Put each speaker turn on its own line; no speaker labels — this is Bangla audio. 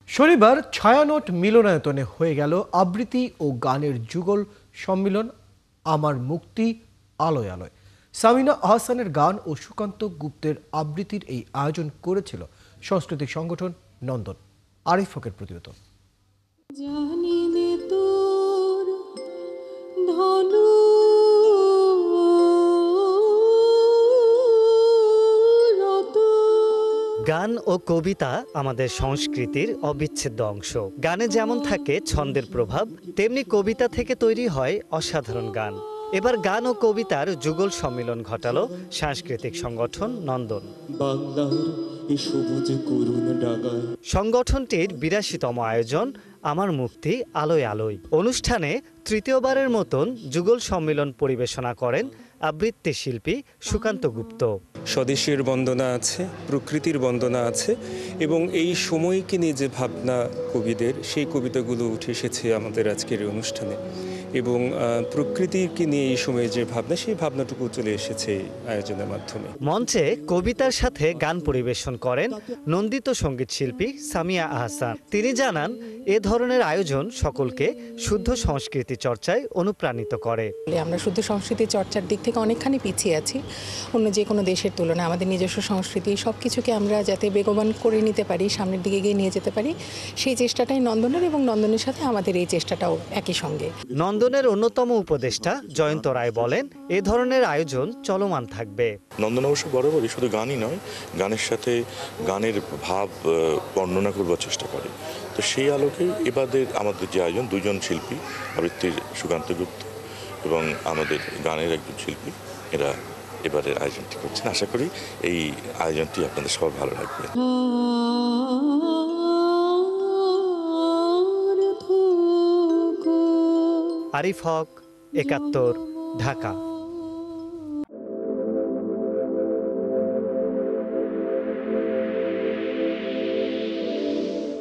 শনিবার ছায়ানট মিলনায়তনে হয়ে গেল আবৃত্তি ও গানের যুগল সম্মিলন আমার মুক্তি আলোয় আলোয়। সামিনা আহসানের গান ও সুকান্ত গুপ্তের আবৃত্তির এই আয়োজন করেছিল সাংস্কৃতিক সংগঠন নন্দন। আরিফ হকের প্রতিবেদন।
গান ও কবিতা আমাদের সংস্কৃতির অবিচ্ছেদ্য অংশ। গানে যেমন থাকে ছন্দের প্রভাব, তেমনি কবিতা থেকে তৈরি হয় অসাধারণ গান। এবার গান ও কবিতার যুগল সম্মিলন ঘটালো সাংস্কৃতিক সংগঠন নন্দন। সংগঠনটির ৮২তম আয়োজন আমার মুক্তি আলোয় আলোয়। অনুষ্ঠানে তৃতীয়বারের মতন যুগল সম্মিলন পরিবেশনা করেন আবৃত্তি শিল্পী সুকান্ত গুপ্ত।
স্বদেশের বন্দনা আছে, প্রকৃতির বন্দনা আছে এবং এই সময়কে নিয়ে যে ভাবনা কবিদের, সেই কবিতাগুলো উঠে এসেছে আমাদের আজকের এই অনুষ্ঠানে। এবং প্রকৃতিকে নিয়ে এই সময়ে যে ভাবনা, সেই ভাবনাটুকু চলে এসেছে এই আয়োজনের মাধ্যমে।
মঞ্চে কবিতার সাথে গান পরিবেশন করেন নন্দিত সঙ্গীত শিল্পী সামিয়া আহসান। তিনি জানান, এ ধরনের আয়োজন সকলকে শুদ্ধ সংস্কৃতি চর্চায় অনুপ্রাণিত করে।
আমরা শুদ্ধ সংস্কৃতি চর্চার দিক থেকে অনেকখানি পিছিয়ে আছি অন্য যে কোনো দেশের তুলনায়। আমাদের নিজস্ব সংস্কৃতি সব কিছুকে আমরা যাতে বেগবান করে নিতে পারি, সামনের দিকে এগিয়ে নিয়ে যেতে পারি, সেই চেষ্টাটাই নন্দনের, এবং নন্দনের সাথে আমাদের এই চেষ্টাটাও একই সঙ্গে।
নন্দনের অন্যতম উপদেষ্টা জয়ন্ত রায় বলেন, এ ধরনের আয়োজন চলমান থাকবে।
নন্দন অবশ্য বরাবরই শুধু গানই নয়, গানের সাথে গানের ভাব বর্ণনা করবার চেষ্টা করে। তো সেই আলোকে এবারের আমাদের যে আয়োজন, দুজন শিল্পী, আবৃত্তির সুকান্ত গুপ্ত এবং আমাদের গানের একজন শিল্পী, এরা এবারের আয়োজনটি করছেন। আশা করি এই আয়োজনটি আপনাদের সবার ভালো লাগবে।
আরিফ হক, ৭১, ঢাকা।